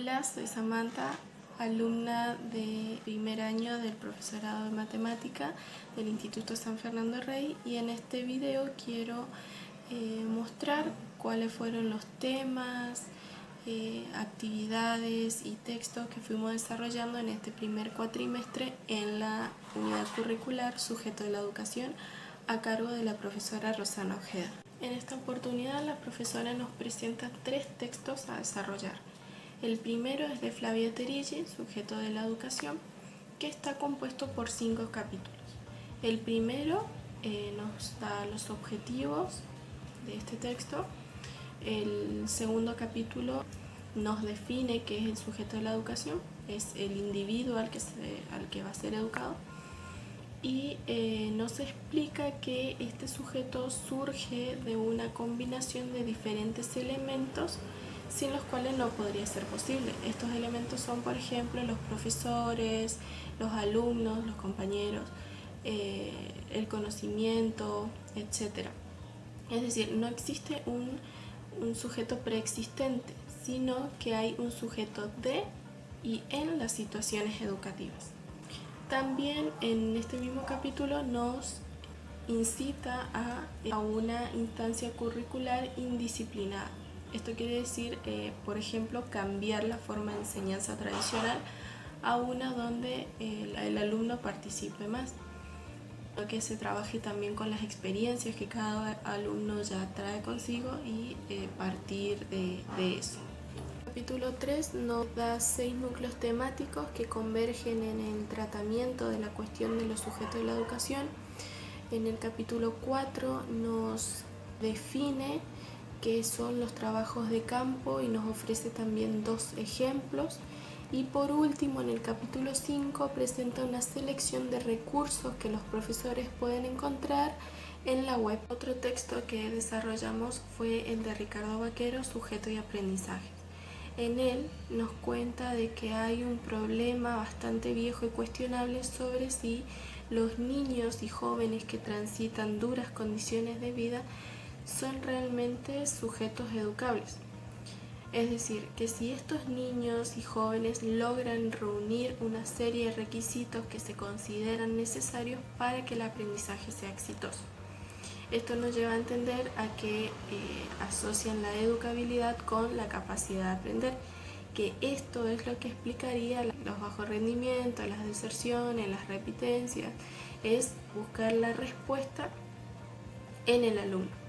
Hola, soy Samantha, alumna de primer año del profesorado de matemática del Instituto San Fernando Rey, y en este video quiero mostrar cuáles fueron los temas, actividades y textos que fuimos desarrollando en este primer cuatrimestre en la unidad curricular Sujeto de la Educación a cargo de la profesora Rosana Ojeda. En esta oportunidad la profesora nos presenta 3 textos a desarrollar. El primero es de Flavia Terilli, Sujeto de la Educación, que está compuesto por 5 capítulos. El primero nos da los objetivos de este texto. El segundo capítulo nos define qué es el sujeto de la educación, es el individuo al que va a ser educado, y nos explica que este sujeto surge de una combinación de diferentes elementos sin los cuales no podría ser posible. Estos elementos son, por ejemplo, los profesores, los alumnos, los compañeros, el conocimiento, etc. Es decir, no existe un sujeto preexistente, sino que hay un sujeto de y en las situaciones educativas. También en este mismo capítulo nos incita a una instancia curricular indisciplinada. Esto quiere decir, por ejemplo, cambiar la forma de enseñanza tradicional a una donde el alumno participe más. Que se trabaje también con las experiencias que cada alumno ya trae consigo y partir de eso. El capítulo 3 nos da 6 núcleos temáticos que convergen en el tratamiento de la cuestión de los sujetos de la educación. En el capítulo 4 nos define qué son los trabajos de campo y nos ofrece también 2 ejemplos. Y por último, en el capítulo 5 presenta una selección de recursos que los profesores pueden encontrar en la web. Otro texto que desarrollamos fue el de Ricardo Vaquero, Sujeto y Aprendizaje. En él nos cuenta de que hay un problema bastante viejo y cuestionable sobre si los niños y jóvenes que transitan duras condiciones de vida son realmente sujetos educables. Es decir, que si estos niños y jóvenes logran reunir una serie de requisitos que se consideran necesarios para que el aprendizaje sea exitoso. Esto nos lleva a entender a que asocian la educabilidad con la capacidad de aprender, que esto es lo que explicaría los bajos rendimientos, las deserciones, las repitencias, es buscar la respuesta en el alumno.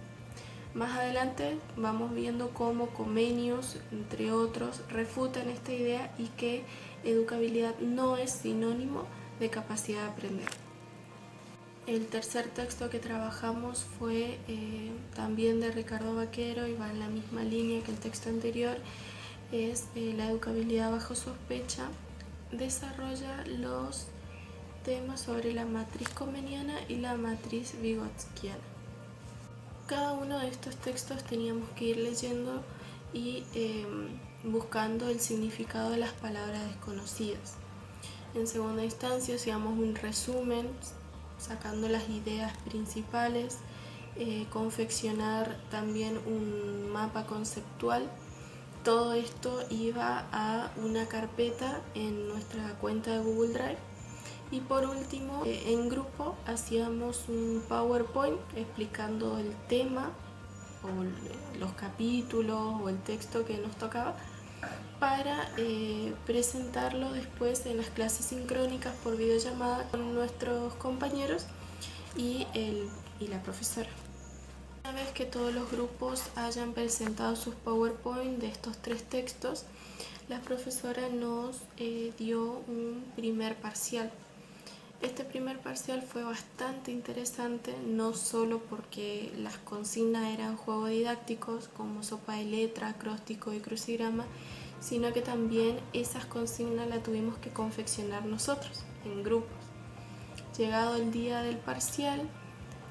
Más adelante vamos viendo cómo Comenius, entre otros, refutan esta idea y que educabilidad no es sinónimo de capacidad de aprender. El tercer texto que trabajamos fue también de Ricardo Vaquero y va en la misma línea que el texto anterior, es la educabilidad bajo sospecha. Desarrolla los temas sobre la matriz comeniana y la matriz vygotskiana. Cada uno de estos textos teníamos que ir leyendo y buscando el significado de las palabras desconocidas. En segunda instancia hacíamos un resumen, sacando las ideas principales, confeccionar también un mapa conceptual. Todo esto iba a una carpeta en nuestra cuenta de Google Drive. Y por último, en grupo hacíamos un PowerPoint explicando el tema o los capítulos o el texto que nos tocaba para presentarlo después en las clases sincrónicas por videollamada con nuestros compañeros y la profesora. Una vez que todos los grupos hayan presentado sus PowerPoint de estos 3 textos, la profesora nos dio un primer parcial. Este primer parcial fue bastante interesante, no solo porque las consignas eran juegos didácticos como sopa de letra, acróstico y crucigrama, sino que también esas consignas las tuvimos que confeccionar nosotros en grupos. Llegado el día del parcial,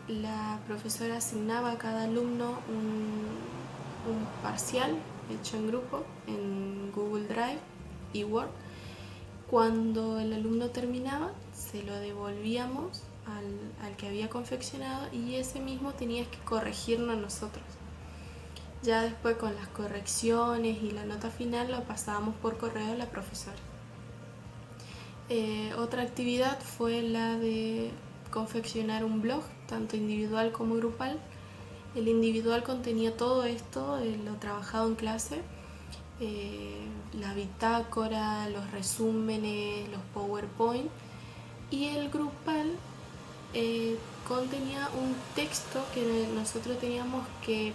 la profesora asignaba a cada alumno un parcial hecho en grupo en Google Drive y Word. Cuando el alumno terminaba, se lo devolvíamos al que había confeccionado y ese mismo tenía que corregirnos a nosotros. Ya después con las correcciones y la nota final lo pasábamos por correo a la profesora. Otra actividad fue la de confeccionar un blog, tanto individual como grupal. El individual contenía todo esto, lo trabajado en clase, la bitácora, los resúmenes, los PowerPoint, y el grupal contenía un texto que nosotros teníamos que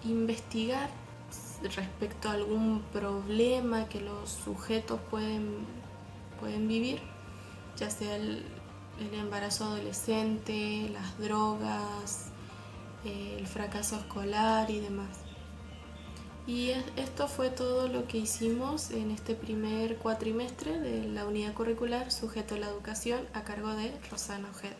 investigar respecto a algún problema que los sujetos pueden vivir, ya sea el embarazo adolescente, las drogas, el fracaso escolar y demás. Y esto fue todo lo que hicimos en este primer cuatrimestre de la unidad curricular sujeto a la educación a cargo de Rosana Ojeda.